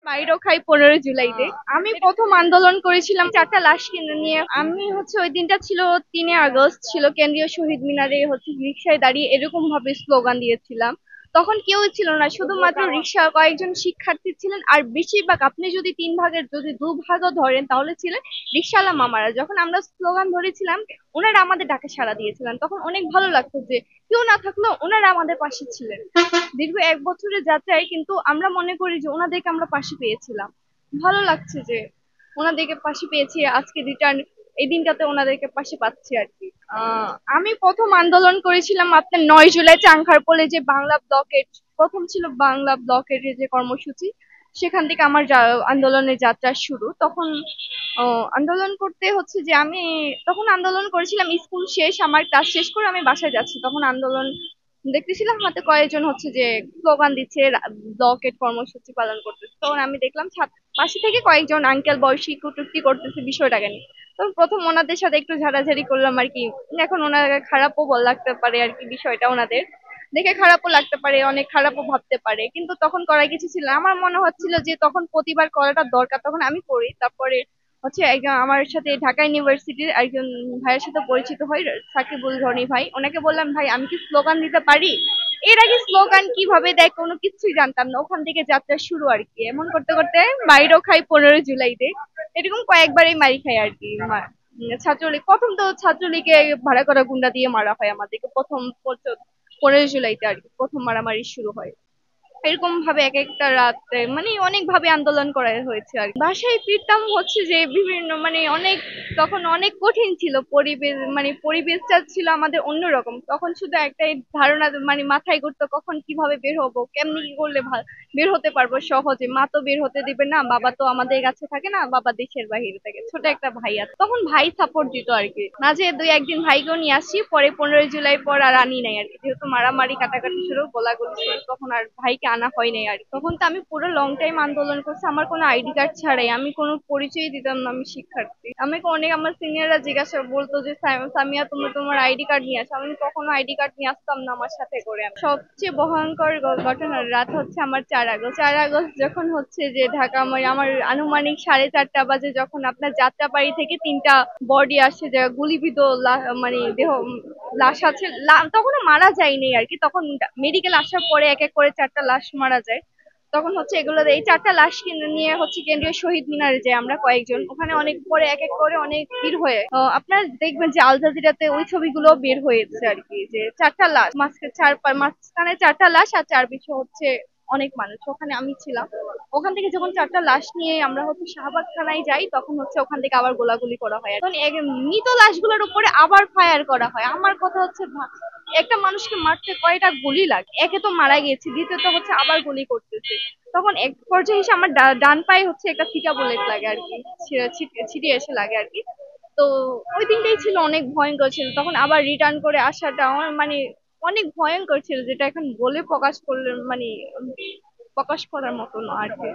মাইরও খাই 15 জুলাইতে। আমি প্রথম আন্দোলন করেছিলাম 4টা লাশ কিনে নিয়ে। আমি ওই দিনটা ছিল 3 আগস্ট, ছিল কেন্দ্রীয় শহীদ মিনারে রিক্সায় দাঁড়িয়ে এরকম ভাবে স্লোগান দিয়েছিলাম। তখন কেউ ছিল না, শুধুমাত্র রিক্সা কয়েকজন শিক্ষার্থী ছিলেন, আর বেশিরভাগ আপনি যদি 3 ভাগের যদি 2 ভাগও ধরেন তাহলে ছিলেন রিক্সাওয়ালা মামারা। যখন আমরা স্লোগান ধরেছিলাম ওনারা আমাদের ডাকে সাড়া দিয়েছিলেন, তখন অনেক ভালো লাগতো যে কেউ না থাকলেও ওনারা আমাদের পাশে ছিলেন। দীর্ঘ 1 বছরের যাত্রায় কিন্তু আমরা মনে করি যে ওনাদেরকে আমরা পাশে পেয়েছিলাম। ভালো লাগছে যে ওনাদেরকে পাশে পেয়েছি, আজকে রিটার্ন এই দিনটাতে ওনাদেরকে পাশে পাচ্ছি আর কি। আমি প্রথম আন্দোলন করেছিলাম আপনার 9 জুলাই চাংখারপোলে, যে বাংলা ব্লকের প্রথম ছিল বাংলা ব্লকের যে কর্মসূচি, সেখান থেকে আমার আন্দোলনের যাত্রা শুরু। তখন আন্দোলন করতে হচ্ছে যে আমি তখন আন্দোলন করেছিলাম, স্কুল শেষ, আমার ক্লাস শেষ করে আমি বাসায় যাচ্ছি, তখন আন্দোলন দেখতেছিলাম হাতে কয়েকজন হচ্ছে যে স্লোগান দিচ্ছে, ব্লকের কর্মসূচি পালন করতেছে। তখন আমি দেখলাম পাশে থেকে কয়েকজন আঙ্কেল বয়সী কটূক্তি করতেছে বিষয়টাকে নিয়ে। তখন প্রথম ওনাদের সাথে একটু ঝাড়াঝাড়ি করলাম আর কি। এখন ওনারা খারাপও লাগতে পারে আর কি, বিষয়টা ওনাদের দেখে খারাপও লাগতে পারে, অনেক খারাপও ভাবতে পারে, কিন্তু তখন করার কিছু ছিল না। আমার মনে হচ্ছিল যে তখন প্রতিবার করাটা দরকার, তখন আমি করি। তারপরে হচ্ছে একজন আমার সাথে ঢাকা ইউনিভার্সিটির একজন ভাইয়ের সাথে পরিচিত হয়, সাকিবুল ধনী ভাই। ওনাকে বললাম, ভাই আমি কি স্লোগান দিতে পারি? এর আগে স্লোগান কিভাবে দেয় কোনো কিছুই জানতাম না। ওখান থেকে যাত্রা শুরু আর কি। এমন করতে করতে মাইরও খাই 15 জুলাইতে, এরকম কয়েকবারই মারি খাই আর কি। ছাত্রলীগ প্রথম তো ছাত্রলীগে ভাড়া করা গুন্ডা দিয়ে মারা হয় আমাদেরকে, প্রথম 15 জুলাইতে আর কি প্রথম মারামারি শুরু হয়। এরকম ভাবে এক একটা রাতে মানে অনেক ভাবে আন্দোলন করা হয়েছে আর কি। বাসায় ফিরতাম হচ্ছে যে বিভিন্ন মানে অনেক, তখন অনেক কঠিন ছিল পরিবেশ, মানে পরিবেশটা ছিল আমাদের অন্যরকম। তখন শুধু একটাই ধারণা মানে মাথায় ঘুরতো, কখন কিভাবে বের হবো, কেমনি কি করলে বের হতে পারবো সহজে। মা তো বের হতে দিবে না, বাবা তো আমাদের কাছে থাকে না, বাবা দেশের বাহিরে থাকে। ছোট একটা ভাই আছে, তখন ভাই সাপোর্ট দিত আর কি। মাঝে 2-1 দিন ভাইকেও নিয়ে আসি, পরে 15 জুলাই পর আর আনি নাই আর কি, যেহেতু মারামারি কাটাকাটি শুরু, গোলাগুলি শুরু, তখন আর ভাইকে আনা হয় নাই আর কি। তখন তো আমি পুরো লং টাইম আন্দোলন করছি, আমার কোনো আইডি কার্ড ছাড়াই, আমি কোনো পরিচয় দিতাম না আমি শিক্ষার্থী। আমাকে অনেক আমার সিনিয়ররা জিজ্ঞাসা বলতো যে সামিয়া তুমি তোমার আইডি কার্ড নিয়ে আসো, আমি কখনো আইডি কার্ড নিয়ে আসতাম না আমার সাথে করে। সবচেয়ে ভয়ঙ্কর ঘটনার রাত হচ্ছে আমার 4 আগস্ট। 4 আগস্ট যখন হচ্ছে যে ঢাকা আমার আনুমানিক 4:30 বাজে, যখন আপনার যাত্রাবাড়ি থেকে 3টা বডি আসে, যে গুলিবিদ্ধ মানে দেহ লাশ আছে। তখনও মারা যায়নি আর কি, তখন মেডিকেল আসার পরে এক এক করে 4টা লাশ মারা যায়। তখন হচ্ছে এগুলো এই 4টা লাশ কিনে নিয়ে হচ্ছে কেন্দ্রীয় শহীদ মিনারে যাই আমরা কয়েকজন, ওখানে অনেক পরে এক এক করে অনেক ভিড় হয়ে আপনার দেখবেন যে আল জাজিরাতে ওই ছবিগুলো বের হয়েছে আর কি, যে 4টা লাশ মাঝখানে 4টা লাশ আর চার পিছু হচ্ছে অনেক মানুষ। ওখানে আমি ছিলাম। ওখান থেকে যখন 4টা লাশ নিয়ে আমরা হচ্ছে শাহবাগ থানায় যাই, তখন হচ্ছে ওখান থেকে আবার গোলাগুলি করা হয়। তখন মৃত লাশগুলোর উপরে আবার ফায়ার করা হয়। আমার কথা হচ্ছে একটা মানুষকে মারতে কয়টা গুলি লাগে? একে তো মারা গেছে, দ্বিতীয়ত হচ্ছে আবার গুলি করতেছে। তখন এক পর্যায়ে এসে আমার ডান পায়ে হচ্ছে একটা ফিটা বুলেট লাগে আর কি, ছিটিয়ে এসে লাগে আর কি। তো ওই দিনটাই ছিল অনেক ভয়ঙ্কর ছিল। তখন আবার রিটার্ন করে আসাটা আমার মানে অনেক ভয়ঙ্কর ছিল, যেটা এখন বলে প্রকাশ করলে মানে প্রকাশ করার মতো না আর কি।